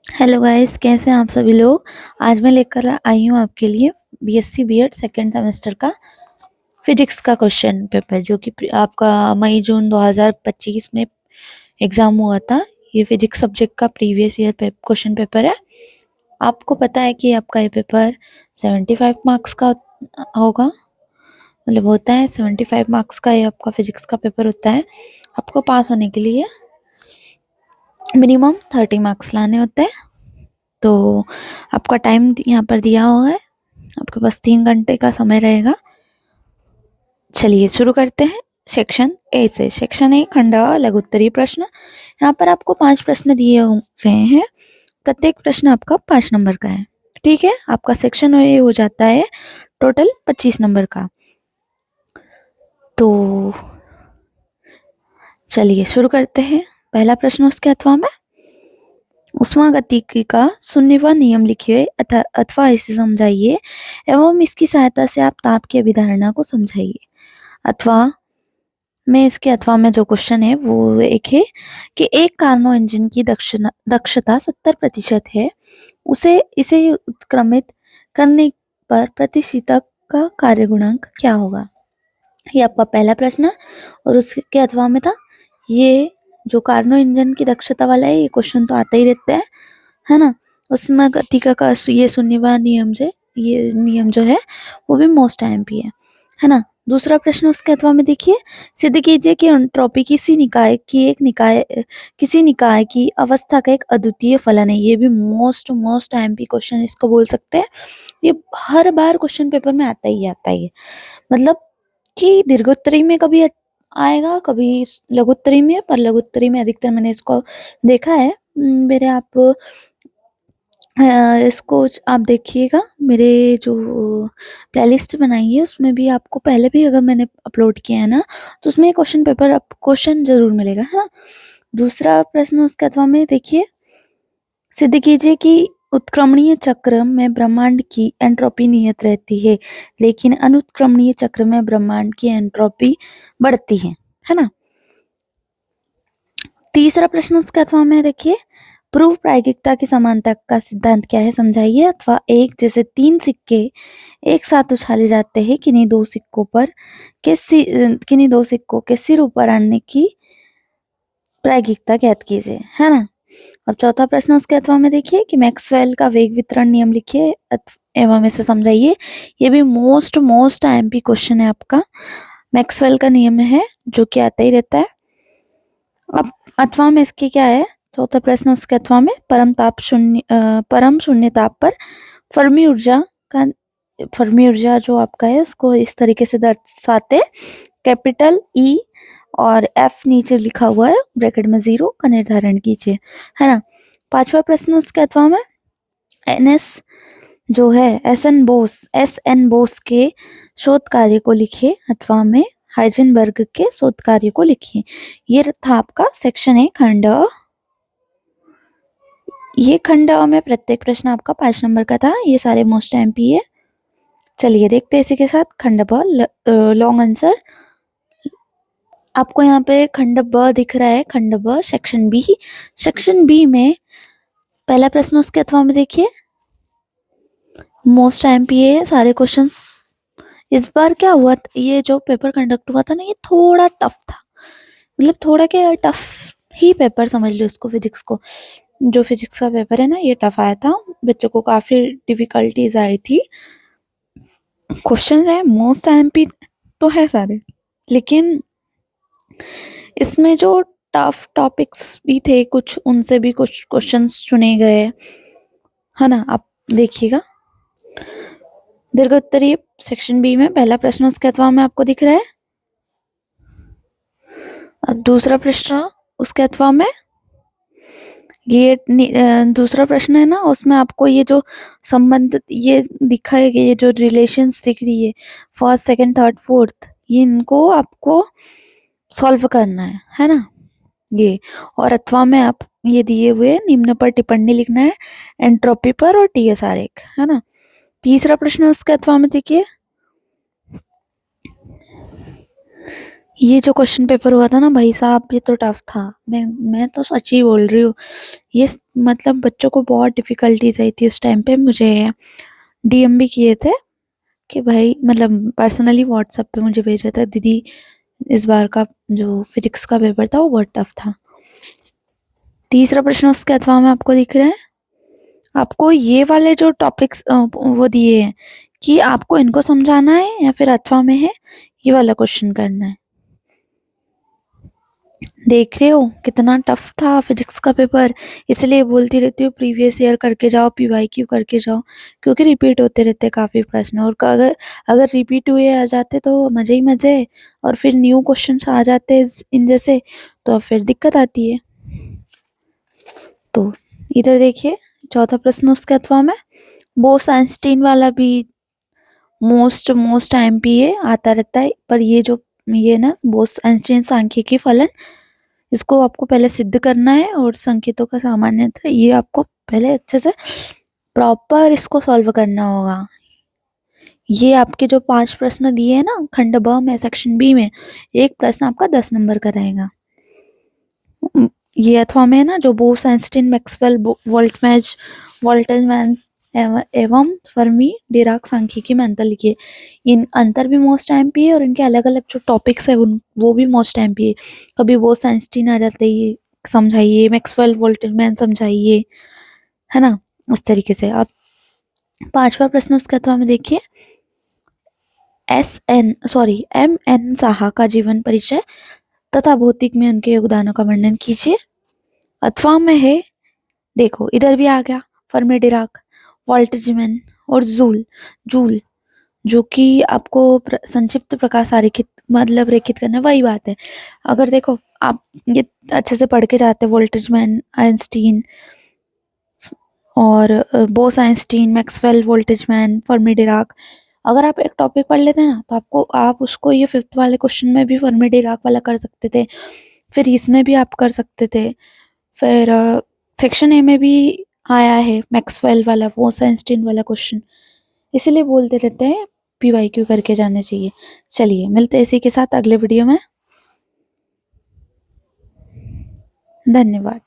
Hello guys, कैसे हैं आप सभी लोग। आज मैं लेकर आई हूँ आपके लिए बीएससी बीएड सेकेंड सेमेस्टर का फिजिक्स का क्वेश्चन पेपर, जो कि आपका मई जून 2025 में एग्जाम हुआ था। ये फिजिक्स सब्जेक्ट का प्रीवियस ईयर क्वेश्चन पेपर है। आपको पता है कि आपका ये पेपर 75 मार्क्स का होगा, मतलब होता है 75 मार्क्स का। ये आपका फिजिक्स का पेपर होता है। आपको पास होने के लिए मिनिमम 30 मार्क्स लाने होते हैं। तो आपका टाइम यहाँ पर दिया हुआ है, आपके पास 3 घंटे का समय रहेगा। चलिए शुरू करते हैं सेक्शन ए से। सेक्शन ए खंड लघु उत्तरीय प्रश्न। यहाँ पर आपको 5 प्रश्न दिए गए हैं। प्रत्येक प्रश्न आपका 5 नंबर का है। ठीक है, आपका सेक्शन ए हो जाता है टोटल 25 नंबर का। तो चलिए शुरू करते हैं। पहला प्रश्न उसके अथवा में उष्मागतिकी का शून्यवां नियम लिखिए अथवा इसे समझाइए एवं इसकी सहायता से आप ताप की अभिधारणा को समझाइए। अथवा में इसके अथवा में जो क्वेश्चन है वो एक है कि एक कार्नो इंजन की दक्षता 70% है, इसे उत्क्रमित करने पर प्रतिशीतक का कार्य गुणांक क्या होगा। ये आपका पहला प्रश्न। और उसके अथवा में था ये जो कार्नो इंजन की दक्षता वाला है, ये क्वेश्चन तो आता ही रहता है ना। उसमें गतिका का ये शून्यवां नियम से, ये नियम जो है वो भी मोस्ट एमपी है ना। दूसरा प्रश्न उसके अथवा में देखिए, सिद्ध कीजिए कि एंट्रोपी किसी निकाय की अवस्था का एक अद्वितीय फलन है। ये भी मोस्ट एमपी क्वेश्चन इसको बोल सकते हैं। ये हर बार क्वेश्चन पेपर में आता ही आता है। मतलब कि दीर्घोत्तरी में कभी आएगा, कभी लघुत्तरी में, पर लघुत्तरी में अधिकतर मैंने इसको देखा है। मेरे आप इसको आप देखिएगा, मेरे जो प्लेलिस्ट बनाई है उसमें भी आपको पहले भी अगर मैंने अपलोड किया है ना, तो उसमें क्वेश्चन जरूर मिलेगा, है ना। दूसरा प्रश्न उसके अथवा में देखिए, सिद्ध कीजिए कि उत्क्रमणीय चक्र में ब्रह्मांड की एंट्रोपी नियत रहती है, लेकिन अनुत्क्रमणीय चक्र में ब्रह्मांड की एंट्रोपी बढ़ती है ना। तीसरा प्रश्न उसके अथवा में देखिए, पूर्व प्रायिकता की समानता का सिद्धांत क्या है समझाइए। अथवा एक जैसे 3 सिक्के एक साथ उछाले जाते हैं, किन्हीं दो सिक्कों के सिर ऊपर आने की प्रायिकता ज्ञात कीजिए, है ना। अब चौथा प्रश्न उसके अथवा में देखिए कि मैक्सवेल का वेग वितरण नियम लिखिए एवं इसे समझाइए। ये भी मोस्ट आईएमपी क्वेश्चन है आपका। मैक्सवेल का नियम है जो कि आता ही रहता है। अब अथवा में इसकी क्या है, चौथा प्रश्न उसके अथवा में परम शून्य ताप पर फर्मी ऊर्जा जो आपका है उसको इस तरीके से दर्शाते, कैपिटल ई और एफ नीचे लिखा हुआ है ब्रैकेट में 0 का निर्धारण कीजिए, है ना। पांचवा प्रश्न उसके अथवा में एस एन बोस के शोध कार्य को लिखिए। अथवा में हाइजेनबर्ग के शोध कार्य को लिखिए। ये था आपका सेक्शन है खंड। ये खंड में प्रत्येक प्रश्न आपका 5 नंबर का था। ये सारे मोस्ट एमपी है। चलिए देखते हैं इसी के साथ खंड ब लॉन्ग आंसर। आपको यहाँ पे खंड ब दिख रहा है, खंड ब सेक्शन बी। सेक्शन बी में पहला प्रश्न उसके अथवा में देखिए, मोस्ट एमपी है सारे क्वेश्चंस। इस बार क्या हुआ, ये जो पेपर कंडक्ट हुआ था ना, ये थोड़ा टफ था। मतलब थोड़ा क्या, टफ ही पेपर समझ लो इसको। फिजिक्स को, जो फिजिक्स का पेपर है ना, ये टफ आया था। बच्चों को काफी डिफिकल्टीज आई थी। क्वेश्चन है मोस्ट एमपी तो है सारे, लेकिन इसमें जो टफ टॉपिक्स भी थे कुछ, उनसे भी कुछ क्वेश्चंस चुने गए, है ना। आप देखिएगा दीर्घोत्तरीय सेक्शन बी में पहला प्रश्न उसके अथवा में आपको दिख रहा है। अब दूसरा प्रश्न उसके अथवा में, ये दूसरा प्रश्न है ना, उसमें आपको ये जो संबंध ये दिखाए गए, ये जो रिलेशंस दिख रही है, फर्स्ट सेकंड थर्ड फोर्थ, ये इनको आपको सॉल्व करना है ना ये। और अथवा में आप ये दिए हुए निम्न पर टिप्पणी लिखना है, एंट्रोपी पर और टीएसआर एक, है ना। तीसरा प्रश्न उसके अथवा में देखिए, ये जो क्वेश्चन पेपर हुआ था ना भाई साहब, ये तो टफ था। मैं तो सच ही बोल रही हूँ। मतलब बच्चों को बहुत डिफिकल्टीज आई थी उस टाइम पे। मुझे डीएम भी किए थे कि भाई, मतलब पर्सनली व्हाट्सएप पे मुझे भेजा था, दीदी इस बार का जो फिजिक्स का पेपर था वो बहुत टफ था। तीसरा प्रश्न उसके अथवा में आपको दिख रहे हैं। आपको ये वाले जो टॉपिक्स वो दिए हैं कि आपको इनको समझाना है या फिर अथवा में है, ये वाला क्वेश्चन करना है। देख रहे हो कितना टफ था फिजिक्स का पेपर। इसलिए बोलती रहती हूँ प्रीवियस ईयर करके जाओ, पीवाईक्यू करके जाओ, क्योंकि रिपीट होते रहते काफी प्रश्न। और अगर अगर रिपीट हुए आ जाते तो मजे ही मजे, और फिर न्यू क्वेश्चन आ जाते इन जैसे, तो फिर दिक्कत आती है। तो इधर देखिए चौथा प्रश्न उसके अथवा में, बोस आइंस्टीन वाला भी मोस्ट आईएमपी आता रहता है। पर ये ना बोस आइंस्टीन सांख्यिकी फलन, इसको आपको पहले सिद्ध करना है, और संकेतों का सामान्यतः ये आपको पहले अच्छे से प्रॉपर इसको सॉल्व करना होगा। ये आपके जो 5 प्रश्न दिए हैं ना खंड ब में सेक्शन बी में, एक प्रश्न आपका 10 नंबर का रहेगा। ये अथवा में है ना जो बोस आइंस्टीन मैक्सवेल वोल्टेजमैन्स एवं फर्मी डिराक सांख्यिकी में अंतर लिखिए। इन अंतर भी मोस्ट आईएमपी है, और इनके अलग अलग जो टॉपिक्स है वो भी मोस्ट आईएमपी है। कभी बोस आइंस्टीन आ जाते ही समझाइए, मैक्सवेल वोल्टेजमैन समझाइए, है ना, उस तरीके से। अब 5वां प्रश्न उसका अथवा में देखिए, एम एन साहा का जीवन परिचय तथा भौतिक में उनके योगदानों का वर्णन कीजिए। अथवा में है, देखो इधर भी आ गया फर्मी डिराक, वोल्टेजमैन और जूल, जो कि आपको संक्षिप्त प्रकाश आरेखित मतलब रेखित करना, वही बात है। अगर देखो आप ये अच्छे से पढ़ के जाते, वोल्टेजमैन, आइंस्टीन और Bose Einstein, Maxwell Boltzmann, Fermi Dirac, अगर आप एक टॉपिक पढ़ लेते ना तो आप उसको ये 5th वाले क्वेश्चन में भी फर्मी डिराक वाला कर सकते थे, फिर इसमें भी आप कर सकते थे, फिर सेक्शन ए में भी आया है मैक्सवेल वाला, बोस आइंस्टीन वाला क्वेश्चन। इसीलिए बोलते रहते हैं पीवाईक्यू करके जाने चाहिए। चलिए मिलते हैं इसी के साथ अगले वीडियो में। धन्यवाद।